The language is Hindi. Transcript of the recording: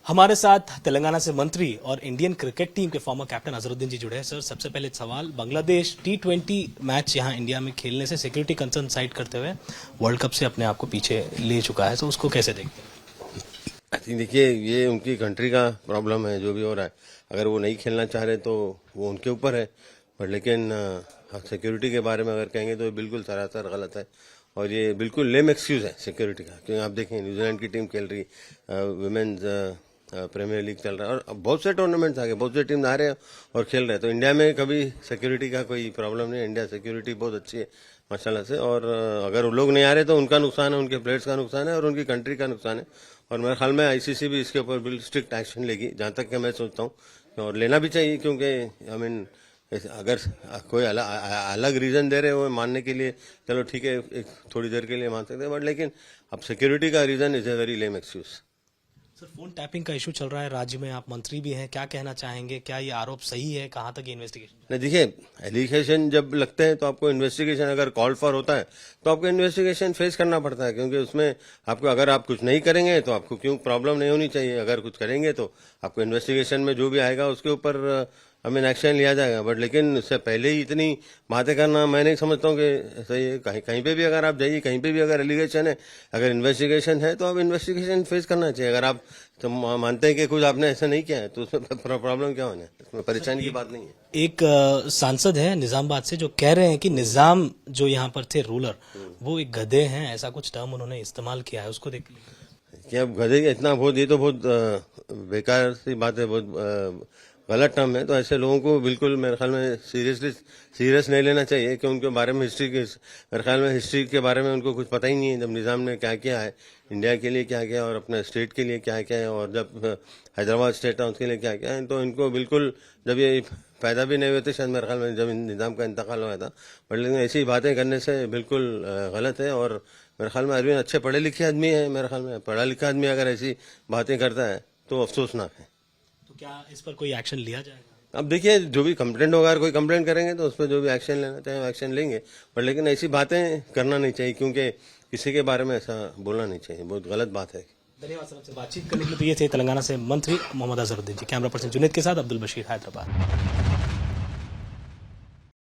हमारे साथ तेलंगाना से मंत्री और इंडियन क्रिकेट टीम के फॉर्मर कैप्टन अजहरुद्दीन जी जुड़े हैं। सर, सबसे पहले सवाल, बांग्लादेश T20 मैच यहाँ इंडिया में खेलने से सिक्योरिटी कंसर्न साइड करते हुए वर्ल्ड कप से अपने आप को पीछे ले चुका है, तो उसको कैसे देखते हैं? आई थिंक देखिए, ये उनकी कंट्री का प्रॉब्लम है जो भी हो रहा है। अगर वो नहीं खेलना चाह रहे तो वो उनके ऊपर है, बट लेकिन सिक्योरिटी के बारे में अगर कहेंगे तो ये बिल्कुल सरासर गलत है और ये बिल्कुल लेम एक्सक्यूज है सिक्योरिटी का। क्योंकि आप देखें, न्यूजीलैंड की टीम खेल रही, वुमेन्स प्रीमियर लीग चल रहा है और बहुत से टूर्नामेंट्स आ गए, बहुत से टीम आ रहे हैं और खेल रहे हैं। तो इंडिया में कभी सिक्योरिटी का कोई प्रॉब्लम नहीं है। इंडिया सिक्योरिटी बहुत अच्छी है माशाल्लाह से, और अगर वो लोग नहीं आ रहे तो उनका नुकसान है, उनके प्लेयर्स का नुकसान है और उनकी कंट्री का नुकसान है। और मेरे ख्याल में आईसीसी भी इसके ऊपर बिल्कुल स्ट्रिक्ट एक्शन लेगी, जहां तक कि मैं सोचता हूँ, और लेना भी चाहिए। क्योंकि आई मीन अगर कोई अलग रीजन दे रहे हो मानने के लिए, चलो ठीक है, एक थोड़ी देर के लिए मान सकते हैं, बट लेकिन अब सिक्योरिटी का reason is a very lame excuse. Sir, phone tapping का इशू चल रहा है राज्य में, आप मंत्री भी हैं, क्या कहना चाहेंगे? क्या ये आरोप सही है? कहाँ तक ये इन्वेस्टिगेशन? नहीं, देखिए, एलिगेशन जब लगते हैं तो आपको इन्वेस्टिगेशन, अगर कॉल फॉर होता है तो आपको इन्वेस्टिगेशन फेस करना पड़ता है। क्योंकि उसमें आपको, अगर आप कुछ नहीं करेंगे तो आपको क्यों प्रॉब्लम नहीं होनी चाहिए, अगर कुछ करेंगे तो आपको इन्वेस्टिगेशन में जो भी आएगा उसके ऊपर एक्शन लिया जाएगा। बट लेकिन उससे पहले ही इतनी बातें करना मैं नहीं समझता हूँ कि सही है। कहीं पे भी अगर आप जाइए, कहीं पे भी अगर एलिगेशन है, अगर इन्वेस्टिगेशन है तो आप इन्वेस्टिगेशन फेस करना चाहिए। अगर आप तो मानते हैं कि कुछ आपने ऐसा नहीं किया है तो उसमें प्रॉब्लम क्या होना है, इसमें परेशानी की बात नहीं है। एक सांसद है निजामाबाद से जो कह रहे हैं कि निजाम जो यहाँ पर थे रूलर, वो एक गधे हैं, ऐसा कुछ टर्म उन्होंने इस्तेमाल किया है, उसको देख कि अब गधे इतना बहुत, ये तो बहुत बेकार सी बात है, बहुत गलत टर्म है। तो ऐसे लोगों को बिल्कुल मेरे ख्याल में सीरियस नहीं लेना चाहिए कि उनके बारे में मेरे ख्याल में हिस्ट्री के बारे में उनको कुछ पता ही नहीं है। जब निज़ाम ने क्या किया है इंडिया के लिए, क्या किया और अपने स्टेट के लिए क्या किया है, और जब हैदराबाद स्टेट था उसके लिए क्या किया है, तो इनको बिल्कुल, जब ये पैदा भी नहीं हुए थे शायद मेरे ख्याल में, जब निज़ाम का इंतकाल हुआ था, बट लेकिन ऐसी बातें करने से बिल्कुल गलत है। और मेरे ख्याल में अरविंद अच्छे पढ़े लिखे आदमी है, मेरे ख्याल में पढ़ा लिखा आदमी अगर ऐसी बातें करता है तो अफसोसनाक है। तो क्या इस पर कोई एक्शन लिया जाएगा? अब देखिए, जो भी कंप्लेंट होगा, अगर कोई कंप्लेंट करेंगे तो उस पर जो भी एक्शन लेना चाहिए एक्शन लेंगे, पर लेकिन ऐसी बातें करना नहीं चाहिए, क्योंकि किसी के बारे में ऐसा बोलना नहीं चाहिए, बहुत गलत बात है। धन्यवाद सर, आपसे बातचीत करने के लिए। तो ये थे तेलंगाना से मंत्री मोहम्मद अजहरुद्दीन जी। कैमरा पर्सन जुनेद के साथ अब्दुल बशीर, हैदराबाद।